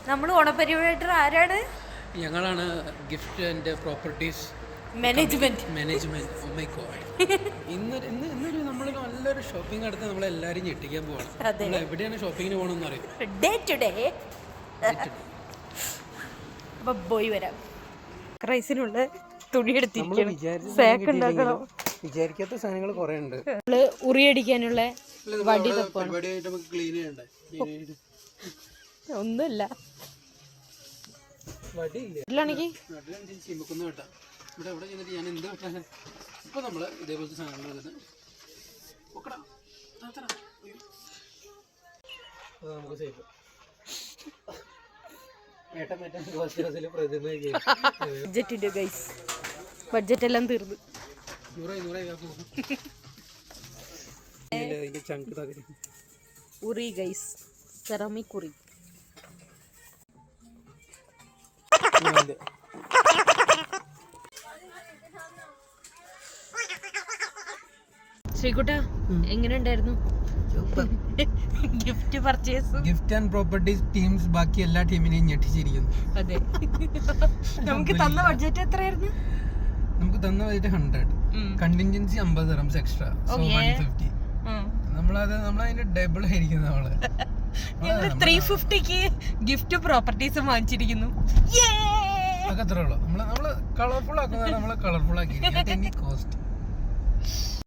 നമ്മൾ ഓണപരിപാടി ആരാണ്? ഞങ്ങളാണ് gift and properties management. Oh my god. ഇന്നൊരു നമ്മൾ നല്ലൊരു ഷോപ്പിംഗ് നടത്തി നമ്മളെല്ലാവരും ഞെട്ടിക്കാൻ പോവാണ്. നമ്മൾ എവിടെയാണ് ഷോപ്പിങ്ങിന് പോകണമെന്ന് അറിയാം. Day to day. അപ്പൊ പോയി വരാം. ക്രൈസിനുള്ള തുണി എടുത്തിരിക്കണം. വിചാരിക്കാത്ത സാധനങ്ങൾ കുറെ ഉണ്ട്. ഉറിയടിക്കാനുള്ള വടി തപ്പാണ്. ഒന്നുമില്ല. ഞാൻ എന്ത് ഇപ്പൊ നമ്മള് ഇതേപോലത്തെ സാധനങ്ങൾ നമുക്ക് സേഫ്. ബഡ്ജറ്റ് എല്ലാം തീർന്നു. ഉറി ഗൈസ്, സെറാമിക് ഉറി. ശ്രീകുട്ട, എങ്ങനെ ഉണ്ടായിരുന്നു gift purchase? Gift and properties teams ബാക്കി എല്ലാ ടീമിനെയും ഞെട്ടിച്ചിരിക്കുന്നു. അതെ. നമുക്ക് തന്ന ബഡ്ജറ്റ് എത്രയായിരുന്നു? നമുക്ക് തന്ന budget 100, contingency 50 dirhams extra, so 150. നമ്മളതിന്റെ ഡബിൾ ആയിരിക്കും. നമ്മള് 350ക്ക് ഗിഫ്റ്റ് പ്രോപ്പർട്ടീസ് വാങ്ങിച്ചിരിക്കുന്നു. അതൊക്കെ അത്രേ ഉള്ളൂ. നമ്മള് കളർഫുൾ ആക്കുന്നത് നമ്മള് കളർഫുൾ ആക്കി.